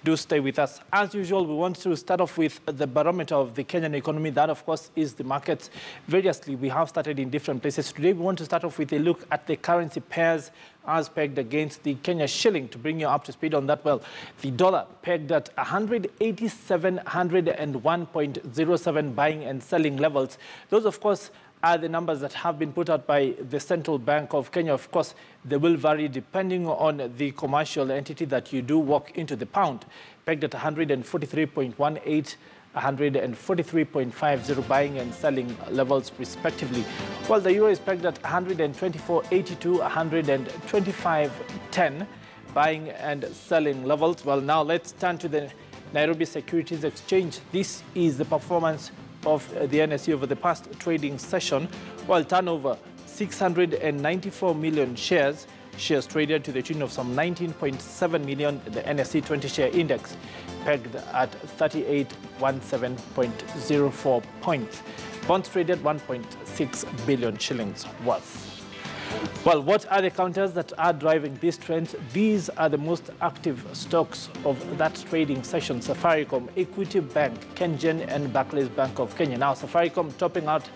Do stay with us. As usual, we want to start off with the barometer of the Kenyan economy. That, of course, is the markets. Variously, we have started in different places. Today, we want to start off with a look at the currency pairs as pegged against the Kenya shilling. To bring you up to speed on that, well, the dollar pegged at 187.07 buying and selling levels. Those, of course, are the numbers that have been put out by the Central Bank of Kenya. Of course, they will vary depending on the commercial entity that you do walk into. The pound pegged at 143.18, 143.50 buying and selling levels respectively, while the euro is pegged at 124.82, 125.10 buying and selling levels. Well, now let's turn to the Nairobi Securities Exchange. This is the performance of the NSE over the past trading session, while turnover 694 million shares traded to the tune of some 19.7 million. The NSE 20-share index pegged at 3817.04 points. Bonds traded 1.6 billion shillings worth. Well, what are the counters that are driving these trends? These are the most active stocks of that trading session: Safaricom, Equity Bank, KenGen, and Barclays Bank of Kenya. Now, Safaricom topping out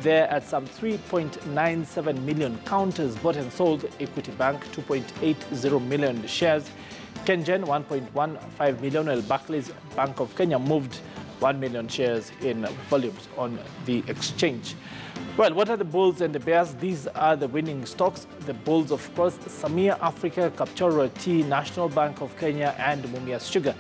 there at some 3.97 million counters bought and sold. Equity Bank, 2.80 million shares. KenGen, 1.15 million, while Barclays Bank of Kenya moved 1 million shares in volumes on the exchange. Well, what are the bulls and the bears? These are the winning stocks. The bulls, of course, Samia Africa, Kapchorwa Tea, National Bank of Kenya, and Mumias Sugar.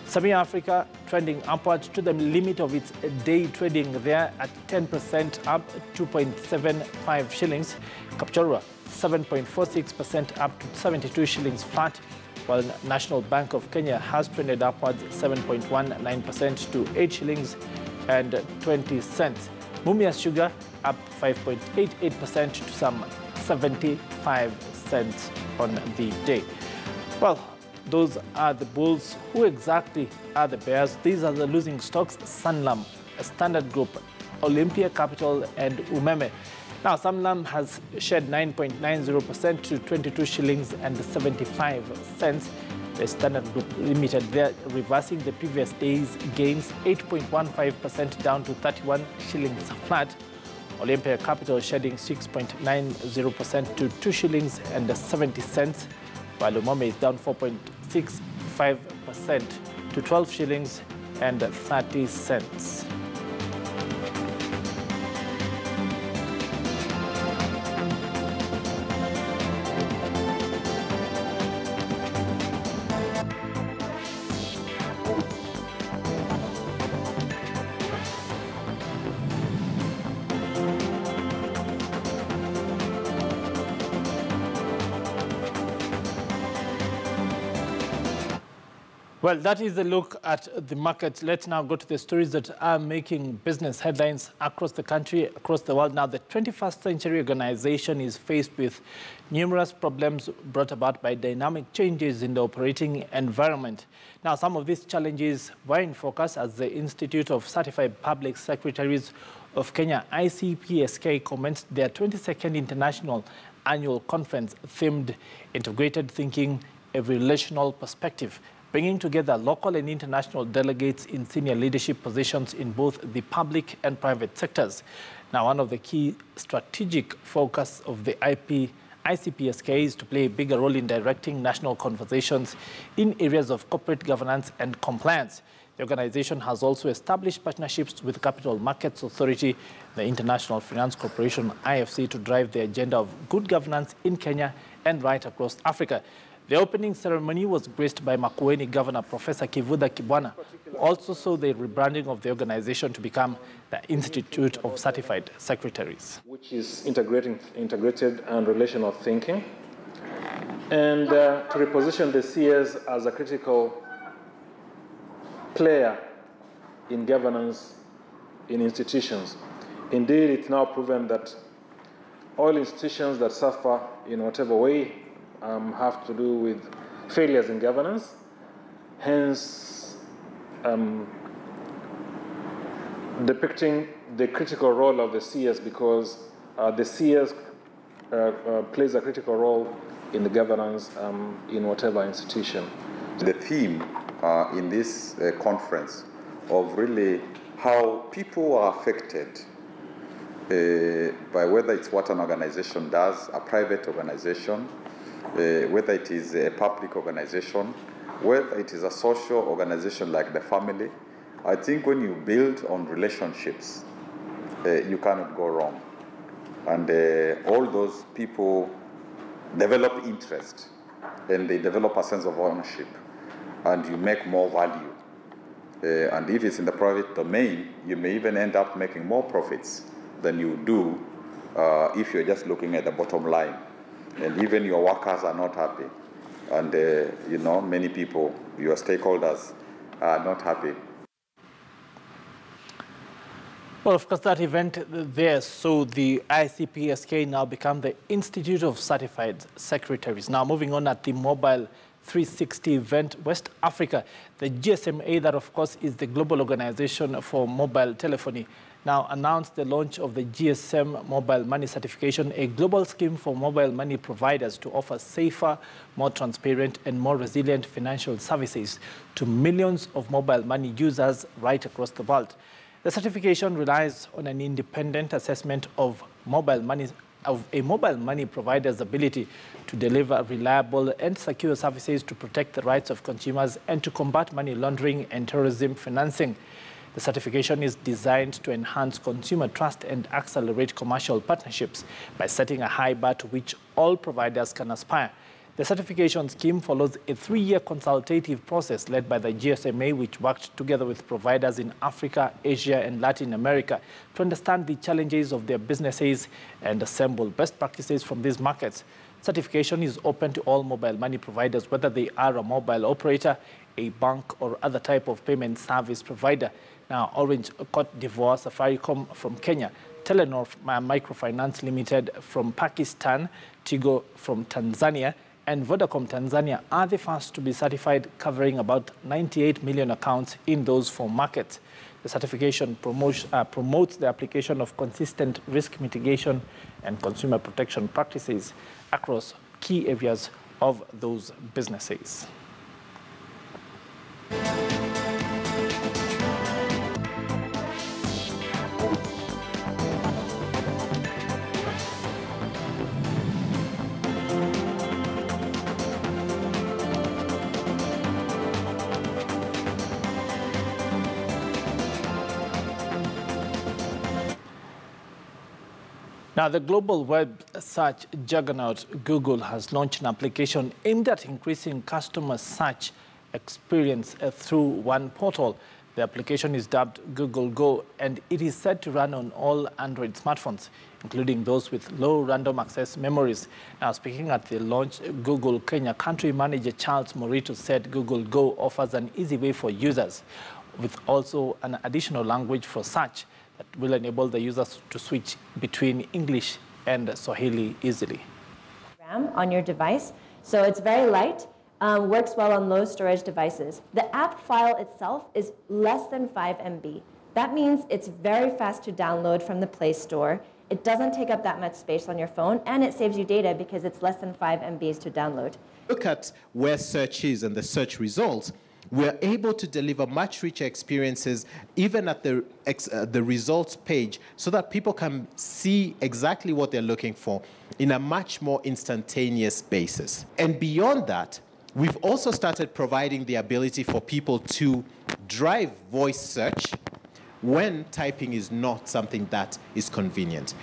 Samia Africa trending upwards to the limit of its day trading there at 10% up, 2.75 shillings. Kapchorwa, 7.46% up to 72 shillings flat, while National Bank of Kenya has trended upwards 7.19% to 8 shillings and 20 cents. Mumias Sugar up 5.88% to some 75 cents on the day. Well, those are the bulls. Who exactly are the bears? These are the losing stocks: Sanlam, Standard Group, Olympia Capital, and Umeme. Now, Sanlam has shed 9.90% to 22 shillings and 75 cents. The Standard Group Limited, they're reversing the previous day's gains, 8.15% down to 31 shillings flat. Olympia Capital shedding 6.90% to 2 shillings and 70 cents, while Umeme is down 4.65% to 12 shillings and 30 cents. Well, that is a look at the market. Let's now go to the stories that are making business headlines across the country, across the world. Now, the 21st Century Organization is faced with numerous problems brought about by dynamic changes in the operating environment. Now, some of these challenges were in focus as the Institute of Certified Public Secretaries of Kenya, ICPSK, commenced their 22nd International Annual Conference themed Integrated Thinking, a Relational Perspective, bringing together local and international delegates in senior leadership positions in both the public and private sectors. Now, one of the key strategic focus of the ICPSK is to play a bigger role in directing national conversations in areas of corporate governance and compliance. The organization has also established partnerships with Capital Markets Authority, the International Finance Corporation, IFC, to drive the agenda of good governance in Kenya and right across Africa. The opening ceremony was graced by Makueni Governor Professor Kivutha Kibwana, who also saw the rebranding of the organization to become the Institute of Certified Secretaries, which is integrated and relational thinking, and to reposition the CS as a critical player in governance in institutions. Indeed, it's now proven that all institutions that suffer in whatever way have to do with failures in governance, hence depicting the critical role of the CS, because the CS plays a critical role in the governance in whatever institution. The theme in this conference of really how people are affected by whether it's what an organization does, a private organization, whether it is a public organization, whether it is a social organization like the family. I think when you build on relationships, you cannot go wrong. And all those people develop interest, and they develop a sense of ownership, and you make more value. And if it's in the private domain, you may even end up making more profits than you do if you're just looking at the bottom line. And even your workers are not happy. And, many people, your stakeholders, are not happy. Well, of course, that event there, so the ICPSK now become the Institute of Certified Secretaries. Now, moving on at the Mobile 360 event, West Africa, the GSMA, that of course is the global organization for mobile telephony, now announced the launch of the GSM Mobile Money Certification, a global scheme for mobile money providers to offer safer, more transparent and more resilient financial services to millions of mobile money users right across the world. The certification relies on an independent assessment of a mobile money provider's ability to deliver reliable and secure services to protect the rights of consumers and to combat money laundering and terrorism financing. The certification is designed to enhance consumer trust and accelerate commercial partnerships by setting a high bar to which all providers can aspire. The certification scheme follows a 3-year consultative process led by the GSMA, which worked together with providers in Africa, Asia, and Latin America to understand the challenges of their businesses and assemble best practices from these markets. Certification is open to all mobile money providers, whether they are a mobile operator, a bank, or other type of payment service provider. Now, Orange Cote d'Ivoire, Safaricom from Kenya, Telenor Microfinance Limited from Pakistan, Tigo from Tanzania, and Vodacom Tanzania are the first to be certified, covering about 98 million accounts in those 4 markets. The certification promotes the application of consistent risk mitigation and consumer protection practices across key areas of those businesses. Now, the global web search juggernaut Google has launched an application aimed at increasing customer search experience through one portal. The application is dubbed Google Go, and it is said to run on all Android smartphones, including those with low random access memories. Now, speaking at the launch, Google Kenya country manager Charles Morito said Google Go offers an easy way for users, with also an additional language for search that will enable the users to switch between English and Swahili easily. On your device, so it's very light, works well on low storage devices. The app file itself is less than 5 MB. That means it's very fast to download from the Play Store. It doesn't take up that much space on your phone, and it saves you data because it's less than 5 MBs to download. Look at where search is and the search results. We're able to deliver much richer experiences even at the results page so that people can see exactly what they're looking for in a much more instantaneous basis. And beyond that, we've also started providing the ability for people to drive voice search when typing is not something that is convenient.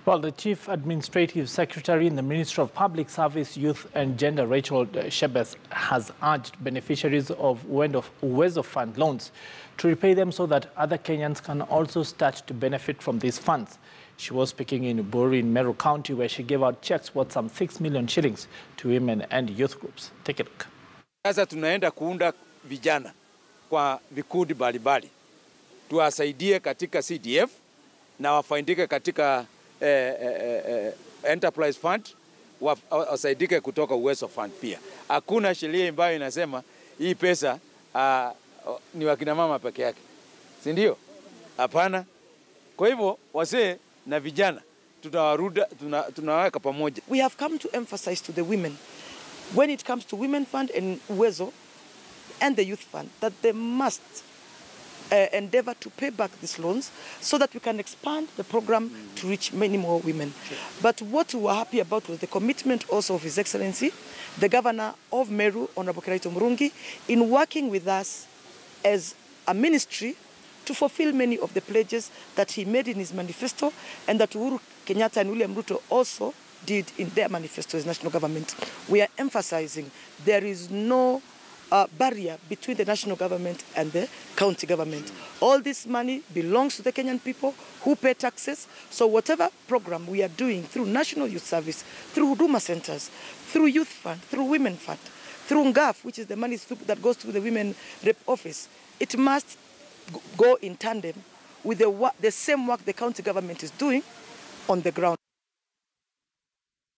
Well, the Chief Administrative Secretary in the Ministry of Public Service, Youth and Gender, Rachel Shebes, has urged beneficiaries of Uwezo Fund loans to repay them so that other Kenyans can also start to benefit from these funds. She was speaking in Buri in Meru County, where she gave out checks worth some 6 million shillings to women and youth groups. Take a look. Sasa tunaenda kuunda vijana kwa vikundi mbalimbali. Tuwasaidie katika CDF na wafaidike katika Enterprise Fund, wasaidike kutoka Uwezo Fund pia. Hakuna sheria ambayo inasema hii pesa ni wakina mama peke yake. Si ndio? Hapana. Kwa hivyo wazee na vijana tunaweka pamoja. We have come to emphasize to the women when it comes to Women Fund and Uwezo and the Youth Fund, that they must endeavor to pay back these loans so that we can expand the program to reach many more women. Sure. But what we were happy about was the commitment also of His Excellency, the Governor of Meru, Honorable Kiraito Murungi, in working with us as a ministry to fulfill many of the pledges that he made in his manifesto and that Uhuru Kenyatta and William Ruto also did in their manifesto as national government. We are emphasizing there is no barrier between the national government and the county government. All this money belongs to the Kenyan people who pay taxes. So whatever program we are doing through National Youth Service, through Huduma Centers, through Youth Fund, through Women Fund, through NGAF, which is the money that goes to the Women Rep Office, it must go in tandem with the same work the county government is doing on the ground.